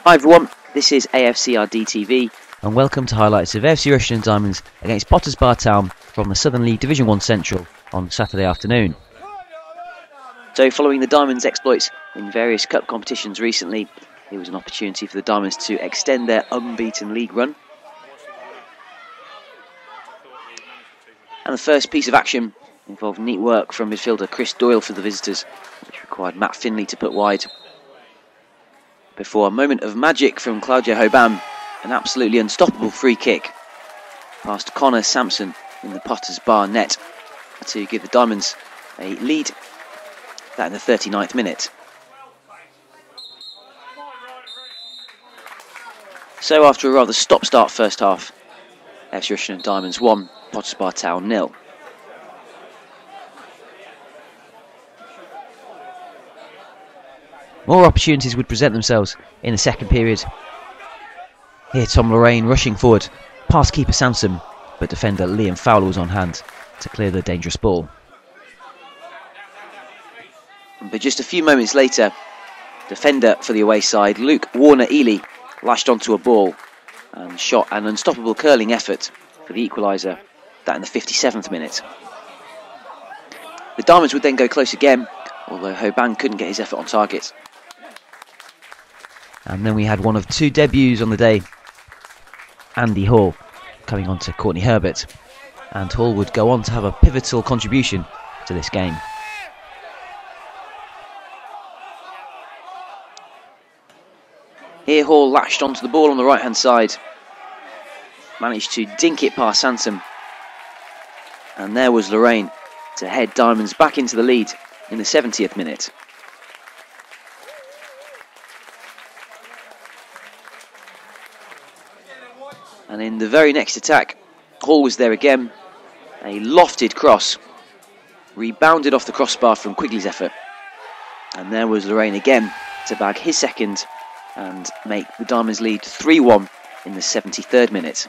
Hi everyone, this is AFCRDTV and welcome to highlights of AFC Rushden Diamonds against Potters Bar Town from the Southern League Division 1 Central on Saturday afternoon. So following the Diamonds' exploits in various cup competitions recently, it was an opportunity for the Diamonds to extend their unbeaten league run. And the first piece of action involved neat work from midfielder Chris Doyle for the visitors, which required Matt Finley to put wide. Before a moment of magic from Claudiu Hoban, an absolutely unstoppable free kick past Connor Sampson in the Potters Bar net to give the Diamonds a lead, that in the 39th minute. So after a rather stop-start first half, AFC Rushden Diamonds 1, Potters Bar Town 0. More opportunities would present themselves in the second period. Here Tom Lorraine rushing forward, past keeper Sansom, but defender Liam Fowler was on hand to clear the dangerous ball. But just a few moments later, defender for the away side, Luke Warner-Ely, lashed onto a ball and shot an unstoppable curling effort for the equaliser, that in the 57th minute. The Diamonds would then go close again, although Hoban couldn't get his effort on target. And then we had one of two debuts on the day, Andy Hall coming on to Courtney Herbert, and Hall would go on to have a pivotal contribution to this game. Here Hall lashed onto the ball on the right hand side, managed to dink it past Sansom, and there was Lorraine to head Diamonds back into the lead in the 70th minute. And in the very next attack, Hall was there again, a lofted cross, rebounded off the crossbar from Quigley's effort, and there was Lorraine again to bag his second and make the Diamonds lead 3-1 in the 73rd minute.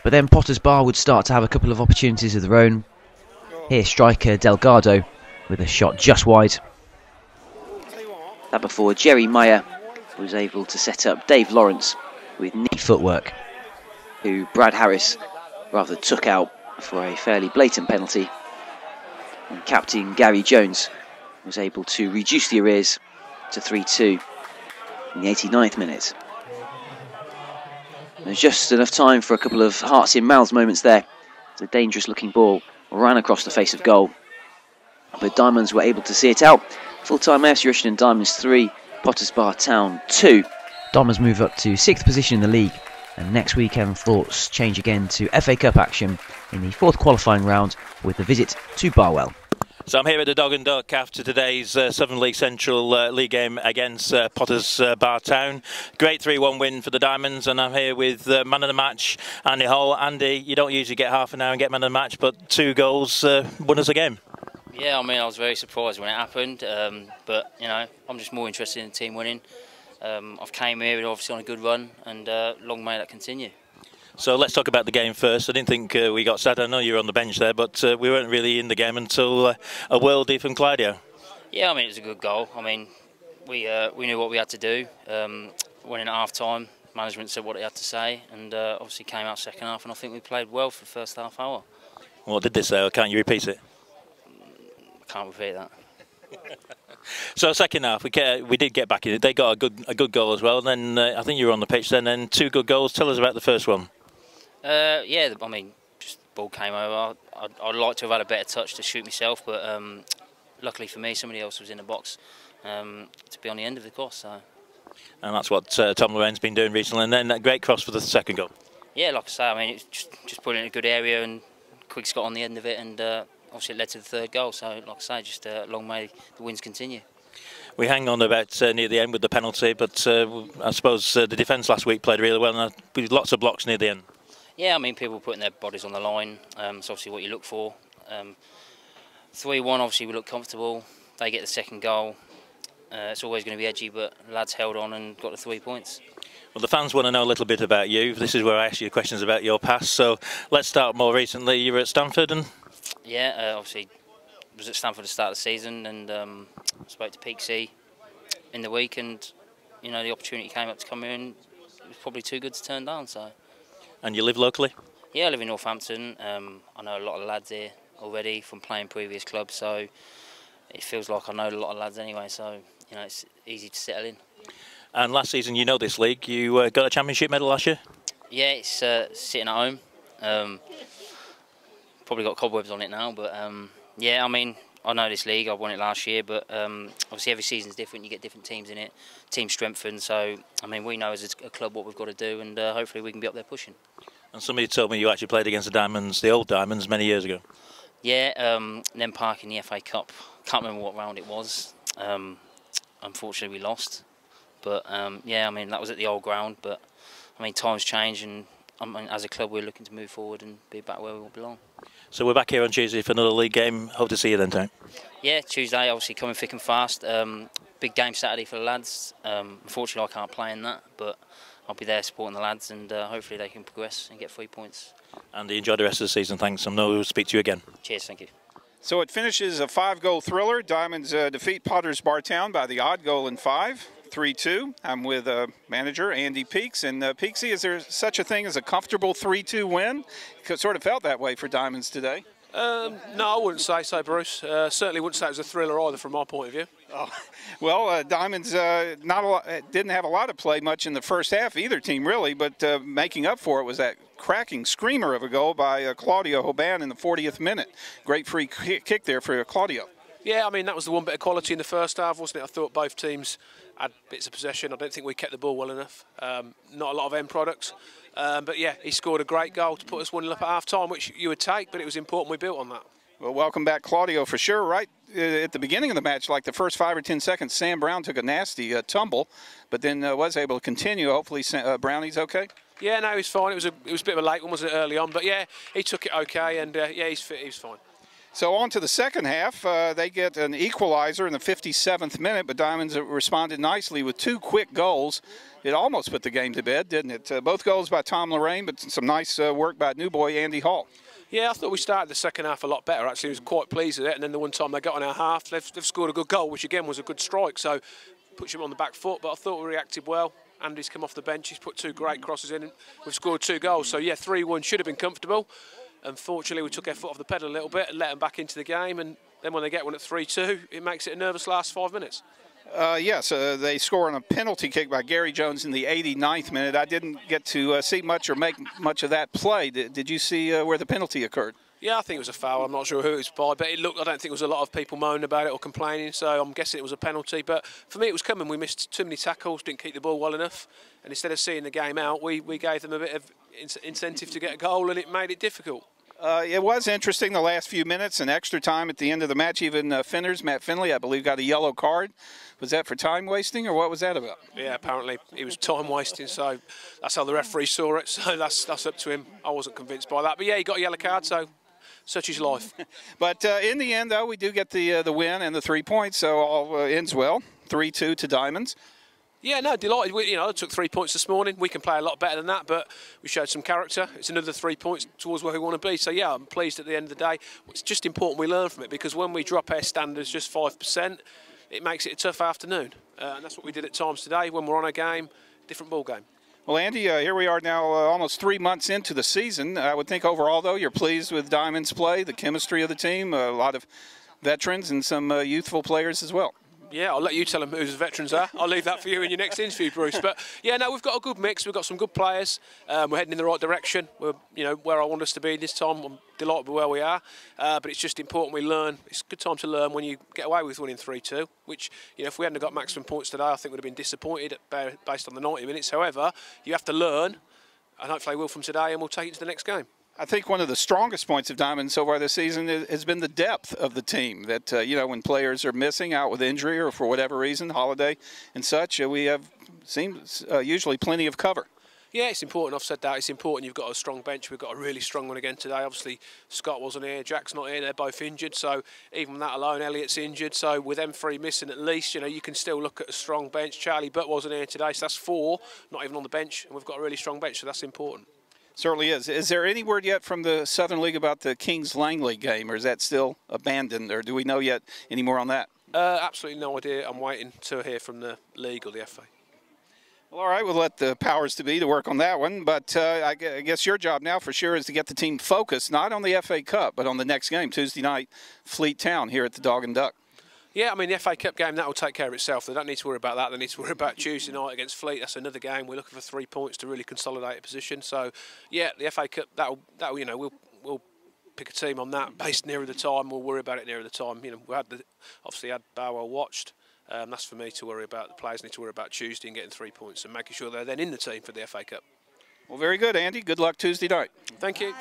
But then Potters Bar would start to have a couple of opportunities of their own. Here striker Delgado with a shot just wide. That before Jerry Meyer was able to set up Dave Lawrence with neat Footwork. who Brad Harris rather took out for a fairly blatant penalty. And captain Gary Jones was able to reduce the arrears to 3-2 in the 89th minute. There's just enough time for a couple of hearts in mouths moments there. It's a dangerous looking ball ran across the face of goal, but Diamonds were able to see it out. Full-time AFC Rushden Diamonds 3, Potters Bar Town 2. Diamonds move up to 6th position in the league, and next weekend thoughts change again to FA Cup action in the 4th qualifying round with the visit to Barwell. So I'm here at the Dog and Duck after today's Southern League Central League game against Potters Bar Town. Great 3-1 win for the Diamonds, and I'm here with man of the match, Andy Hall. Andy, you don't usually get half an hour and get man of the match, but 2 goals won us a game. Yeah, I mean, I was very surprised when it happened, but, you know, I'm just more interested in the team winning. I've came here obviously on a good run, and long may that continue. So let's talk about the game first. I didn't think we got started. I know you were on the bench there, but we weren't really in the game until a worldie from Claudio. Yeah, I mean, it was a good goal. I mean, we knew what we had to do. Went in at half-time, management said what they had to say, and obviously came out second half, and I think we played well for the first half hour. What did they say, or can't you repeat it? Can't repeat that. So second half, we did get back in it. They got a good goal as well. And then I think you were on the pitch then. And 2 good goals. Tell us about the first one. Yeah, I mean, just the ball came over. I'd like to have had a better touch to shoot myself, but luckily for me, somebody else was in the box to be on the end of the cross. So. And that's what Tom Lorraine's been doing recently. And then that great cross for the second goal. Yeah, like I say, I mean, it's just put it in a good area, and Quiggs got on the end of it, and obviously it led to the 3rd goal. So, like I say, just long may the wins continue. We hang on about near the end with the penalty, but I suppose the defence last week played really well, and with lots of blocks near the end. Yeah, I mean, people putting their bodies on the line. It's obviously what you look for. 3-1, obviously we look comfortable. They get the second goal. It's always going to be edgy, but the lads held on and got the 3 points. Well, the fans want to know a little bit about you. This is where I ask you questions about your past. So let's start more recently. You were at Stanford, and yeah, obviously was at Stanford at the start of the season, and spoke to Peaksy in the week, and you know, the opportunity came up to come in. It was probably too good to turn down. So. And you live locally? Yeah, I live in Northampton. I know a lot of the lads here already from playing previous clubs, so it feels like I know a lot of lads anyway. So you know, it's easy to settle in. And last season, you know this league, you got a championship medal last year? Yeah, it's sitting at home. Probably got cobwebs on it now, but yeah, I mean, I know this league. I won it last year, but obviously every season's different. You get different teams in it, team strengthened. So I mean, we know as a club what we've got to do, and hopefully we can be up there pushing. And somebody told me you actually played against the Diamonds, the old Diamonds, many years ago. Yeah, then Park in the FA Cup. Can't remember what round it was. Unfortunately, we lost. But yeah, I mean, that was at the old ground. But I mean, times change, and I mean, as a club, we're looking to move forward and be back where we belong. So we're back here on Tuesday for another league game. Hope to see you then, Tom. Yeah, Tuesday, obviously coming thick and fast. Big game Saturday for the lads. Unfortunately, I can't play in that, but I'll be there supporting the lads, and hopefully they can progress and get 3 points. Andy, enjoy the rest of the season. Thanks. I know we'll speak to you again. Cheers, thank you. So it finishes a 5-goal thriller. Diamonds defeat Potters Bartown by the odd goal in 5. 3-2. I'm with manager Andy Peaks. And Peaksy, is there such a thing as a comfortable 3-2 win? It sort of felt that way for Diamonds today. No, I wouldn't say so, Bruce. Certainly wouldn't say it was a thriller either from my point of view. Oh, well, Diamonds didn't have a lot of play much in the first half, either team really, but making up for it was that cracking screamer of a goal by Claudiu Hoban in the 40th minute. Great free kick there for Claudio. Yeah, I mean, that was the one bit of quality in the first half, wasn't it? I thought both teams had bits of possession. I don't think we kept the ball well enough. Not a lot of end products. But yeah, he scored a great goal to put us 1-0 up at half-time, which you would take, but it was important we built on that. Well, welcome back, Claudio, for sure. Right at the beginning of the match, like the first 5 or 10 seconds, Sam Brown took a nasty tumble, but then was able to continue. Hopefully, Brownie's okay. Yeah, no, he's fine. It was a bit of a late one, wasn't it, early on? But yeah, he took it okay, and yeah, he's fit. He's fine. So on to the second half. They get an equalizer in the 57th minute, but Diamonds responded nicely with 2 quick goals. It almost put the game to bed, didn't it? Both goals by Tom Lorraine, but some nice work by new boy Andy Hall. Yeah, I thought we started the second half a lot better, actually. I was quite pleased with it. And then the one time they got on our half, they've scored a good goal, which again was a good strike. So puts him on the back foot, but I thought we reacted well. Andy's come off the bench, he's put 2 great crosses in, and we've scored 2 goals. So yeah, 3-1 should have been comfortable. Unfortunately, we took our foot off the pedal a little bit and let them back into the game. And then when they get one at 3-2, it makes it a nervous last 5 minutes. Yes, they score on a penalty kick by Gary Jones in the 89th minute. I didn't get to see much or make much of that play. Did you see where the penalty occurred? Yeah, I think it was a foul. I'm not sure who it was by, but I don't think there was a lot of people moaning about it or complaining, so I'm guessing it was a penalty. But for me, it was coming. We missed too many tackles, didn't keep the ball well enough, and instead of seeing the game out, we gave them a bit of incentive to get a goal, and it made it difficult. It was interesting the last few minutes and extra time at the end of the match. Even Finners, Matt Finley, I believe, got a yellow card. Was that for time wasting, or what was that about? Yeah, apparently it was time wasting, so that's how the referee saw it. So that's up to him. I wasn't convinced by that, but yeah, he got a yellow card, so such is life. But in the end, though, we do get the win and the 3 points, so all ends well. 3-2 to Diamonds. Yeah, no, delighted. I took 3 points this morning. We can play a lot better than that, but we showed some character. It's another 3 points towards where we want to be. So, yeah, I'm pleased at the end of the day. It's just important we learn from it, because when we drop our standards just 5%, it makes it a tough afternoon. And that's what we did at times today. When we're on a game, different ball game. Well, Andy, here we are now almost 3 months into the season. I would think overall, though, you're pleased with Diamonds' play, the chemistry of the team, a lot of veterans and some youthful players as well. Yeah, I'll let you tell them who the veterans are. I'll leave that for you in your next interview, Bruce. But yeah, no, we've got a good mix. We've got some good players. We're heading in the right direction. We're, where I want us to be this time. I'm delighted with where we are. But it's just important we learn. It's a good time to learn when you get away with winning 3-2. Which, if we hadn't got maximum points today, I think we'd have been disappointed based on the 90 minutes. However, you have to learn, and hopefully we will from today, and we'll take it to the next game. I think one of the strongest points of Diamond so far this season has been the depth of the team. That, when players are missing out with injury or for whatever reason, holiday and such, we have usually plenty of cover. Yeah, it's important. I've said that. It's important you've got a strong bench. We've got a really strong one again today. Obviously, Scott wasn't here. Jack's not here. They're both injured. So even that alone, Elliot's injured. So with them 3 missing at least, you can still look at a strong bench. Charlie Butt wasn't here today. So that's 4, not even on the bench. And we've got a really strong bench. So that's important. Certainly is. Is there any word yet from the Southern League about the Kings Langley game, or is that still abandoned, or do we know yet any more on that? Absolutely no idea. I'm waiting to hear from the league or the FA. Well, all right, we'll let the powers to be to work on that one. But I guess your job now for sure is to get the team focused, not on the FA Cup, but on the next game, Tuesday night, Fleet Town here at the Dog and Duck. Yeah, I mean, the FA Cup game, that will take care of itself. They don't need to worry about that. They need to worry about Tuesday night against Fleet. That's another game. We're looking for 3 points to really consolidate a position. So, yeah, the FA Cup, that'll you know, we'll pick a team on that based nearer the time. We'll worry about it nearer the time. You know, obviously had Barwell watched. That's for me to worry about. The players need to worry about Tuesday and getting 3 points and making sure they're then in the team for the FA Cup. Well, very good, Andy. Good luck Tuesday night. Thank you.